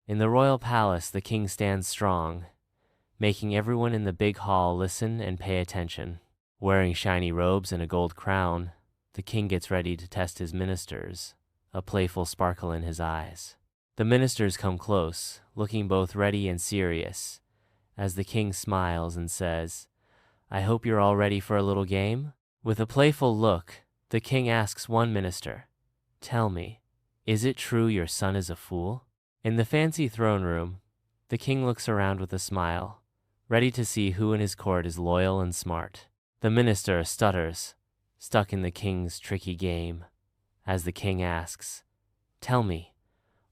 In the royal palace, the king stands strong, making everyone in the big hall listen and pay attention. Wearing shiny robes and a gold crown, the king gets ready to test his ministers, a playful sparkle in his eyes. The ministers come close, looking both ready and serious, as the king smiles and says, "I hope you're all ready for a little game?" With a playful look, the king asks one minister, "Tell me, is it true your son is a fool?" In the fancy throne room, the king looks around with a smile, ready to see who in his court is loyal and smart. The minister stutters, stuck in the king's tricky game, as the king asks, "Tell me,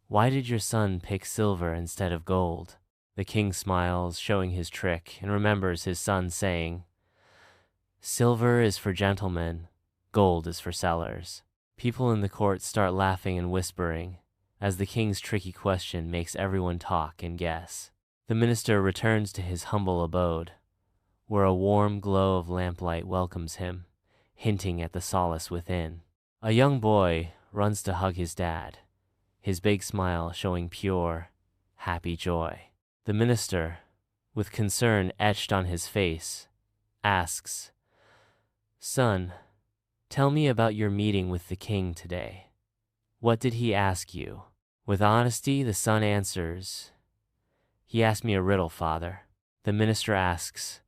why did your son pick silver instead of gold?" The king smiles, showing his trick, and remembers his son saying, "Silver is for gentlemen, gold is for sellers." People in the court start laughing and whispering, as the king's tricky question makes everyone talk and guess. The minister returns to his humble abode, where a warm glow of lamplight welcomes him, hinting at the solace within. A young boy runs to hug his dad, his big smile showing pure, happy joy. The minister, with concern etched on his face, asks, "Son, tell me about your meeting with the king today. What did he ask you?" With honesty, the son answers, "He asked me a riddle, father." The minister asks,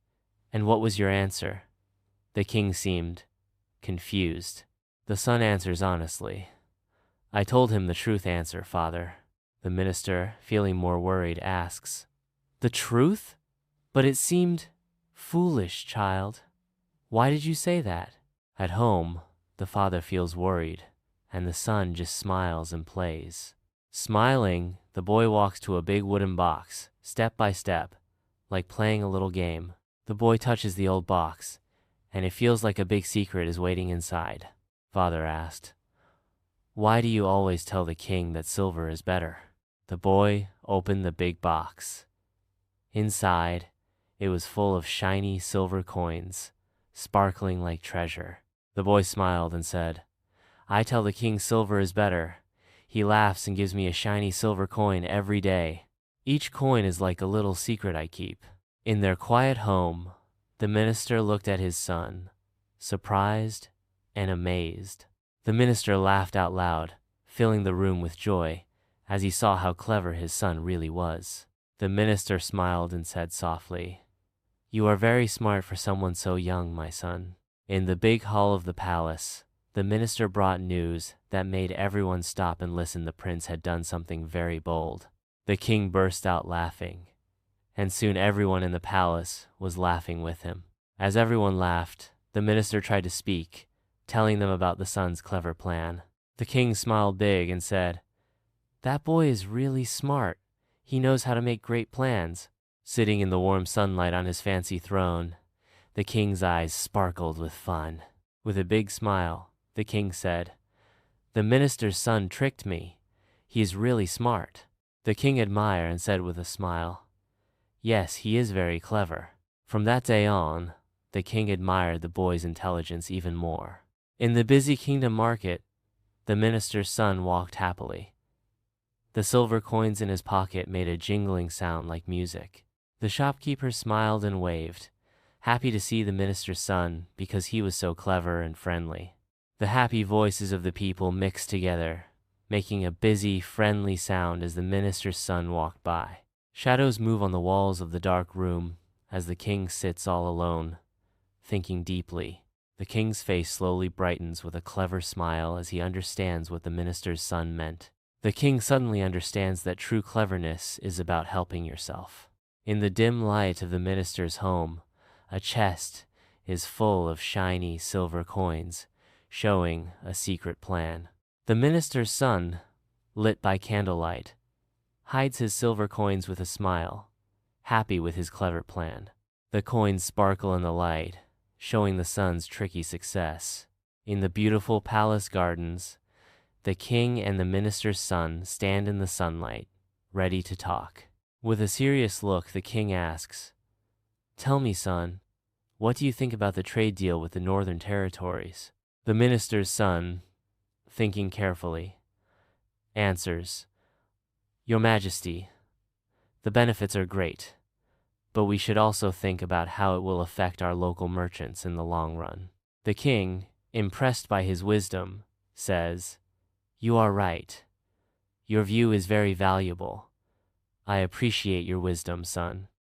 "And what was your answer?" The king seemed confused. The son answers honestly, "I told him the truth answer, father." The minister, feeling more worried, asks, "The truth? But it seemed foolish, child. Why did you say that?" At home, the father feels worried, and the son just smiles and plays. Smiling, the boy walks to a big wooden box, step by step, like playing a little game. The boy touches the old box, and it feels like a big secret is waiting inside. Father asked, "Why do you always tell the king that silver is better?" The boy opened the big box. Inside, it was full of shiny silver coins, sparkling like treasure. The boy smiled and said, "I tell the king silver is better. He laughs and gives me a shiny silver coin every day. Each coin is like a little secret I keep." In their quiet home, the minister looked at his son, surprised and amazed. The minister laughed out loud, filling the room with joy, as he saw how clever his son really was. The minister smiled and said softly, "You are very smart for someone so young, my son." In the big hall of the palace, the minister brought news that made everyone stop and listen. The prince had done something very bold. The king burst out laughing, and soon everyone in the palace was laughing with him. As everyone laughed, the minister tried to speak, telling them about the son's clever plan. The king smiled big and said, "That boy is really smart. He knows how to make great plans." Sitting in the warm sunlight on his fancy throne, the king's eyes sparkled with fun. With a big smile, the king said, "The minister's son tricked me. He is really smart." The king admired and said with a smile, "Yes, he is very clever." From that day on, the king admired the boy's intelligence even more. In the busy kingdom market, the minister's son walked happily. The silver coins in his pocket made a jingling sound like music. The shopkeeper smiled and waved, happy to see the minister's son because he was so clever and friendly. The happy voices of the people mixed together, making a busy, friendly sound as the minister's son walked by. Shadows move on the walls of the dark room as the king sits all alone, thinking deeply. The king's face slowly brightens with a clever smile as he understands what the minister's son meant. The king suddenly understands that true cleverness is about helping yourself. In the dim light of the minister's home, a chest is full of shiny silver coins, showing a secret plan. The minister's son, lit by candlelight, hides his silver coins with a smile, happy with his clever plan. The coins sparkle in the light, showing the son's tricky success. In the beautiful palace gardens, the king and the minister's son stand in the sunlight, ready to talk. With a serious look, the king asks, "Tell me, son, what do you think about the trade deal with the northern territories?" The minister's son, thinking carefully, answers, "Your Majesty, The benefits are great, but we should also think about how it will affect our local merchants in the long run. The king, impressed by his wisdom, says, "You are right. Your view is very valuable. I appreciate your wisdom, son."